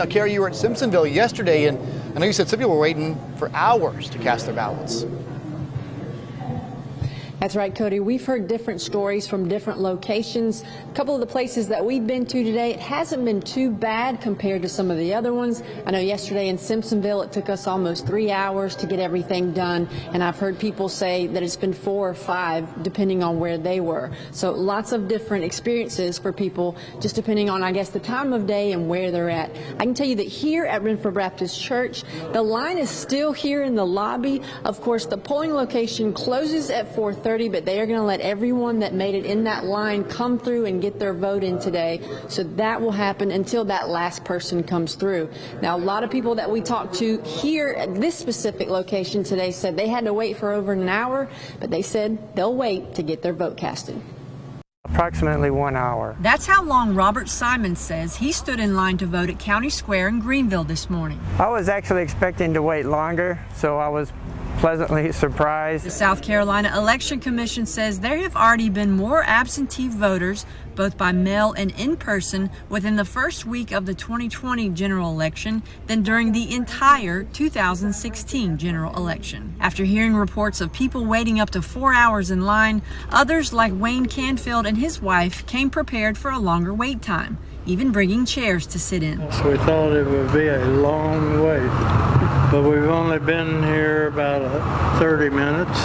Now, Carrie, you were at Simpsonville yesterday, and I know you said some people were waiting for hours to cast their ballots. That's right, Cody. We've heard different stories from different locations. A couple of the places that we've been to today, it hasn't been too bad compared to some of the other ones. I know yesterday in Simpsonville, it took us almost 3 hours to get everything done. And I've heard people say that it's been 4 or 5, depending on where they were. So lots of different experiences for people, just depending on, I guess, the time of day and where they're at. I can tell you that here at Renfrew Baptist Church, the line is still here in the lobby. Of course, the polling location closes at 4:30. But they are going to let everyone that made it in that line come through and get their vote in today. So that will happen until that last person comes through. Now, a lot of people that we talked to here at this specific location today said they had to wait for over an hour, but they said they'll wait to get their vote casted. Approximately 1 hour. That's how long Robert Simon says he stood in line to vote at County Square in Greenville this morning. I was actually expecting to wait longer, so I was pleasantly surprised. The South Carolina Election Commission says there have already been more absentee voters, both by mail and in person, within the first week of the 2020 general election than during the entire 2016 general election. After hearing reports of people waiting up to 4 hours in line, others like Wayne Canfield and his wife came prepared for a longer wait time, even bringing chairs to sit in. So we thought it would be a long wait, but we've only been here about 30 minutes,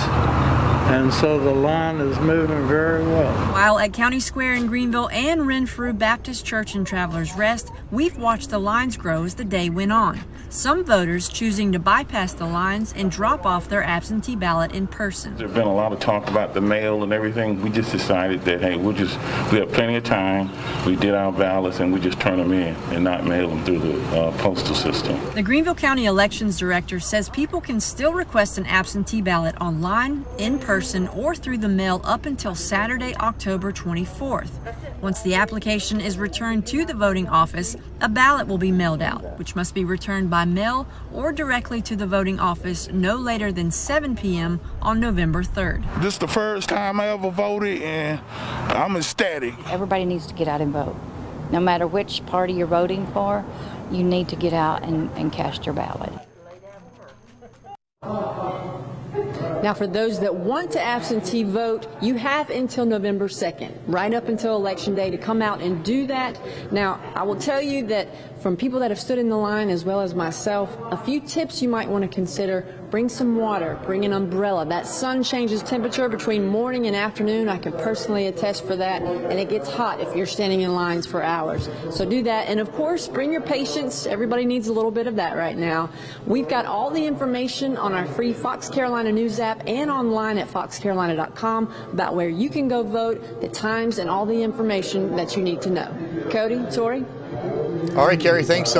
and so the line is moving very well. While at County Square in Greenville and Renfrew Baptist Church in Travelers Rest, we've watched the lines grow as the day went on. Some voters choosing to bypass the lines and drop off their absentee ballot in person. There's been a lot of talk about the mail and everything. We just decided that, hey, we have plenty of time. We did our ballots and we just turn them in and not mail them through the postal system. The Greenville County Elections Director says people can still request an absentee ballot online, in person, or through the mail up until Saturday, October 24th. Once the application is returned to the voting office, a ballot will be mailed out, which must be returned by mail or directly to the voting office no later than 7 p.m. on November 3rd. This is the first time I ever voted, and I'm ecstatic. Everybody needs to get out and vote. No matter which party you're voting for, you need to get out and cast your ballot. Now, for those that want to absentee vote, you have until November 2nd, right up until Election Day, to come out and do that. Now, I will tell you that from people that have stood in the line as well as myself, a few tips you might want to consider. Bring some water, bring an umbrella. That sun changes temperature between morning and afternoon. I can personally attest for that, and it gets hot if you're standing in lines for hours. So do that, and of course, bring your patience. Everybody needs a little bit of that right now. We've got all the information on our free Fox Carolina News app and online at foxcarolina.com about where you can go vote, the times, and all the information that you need to know. Cody, Tori? All right, Carrie, thanks so much.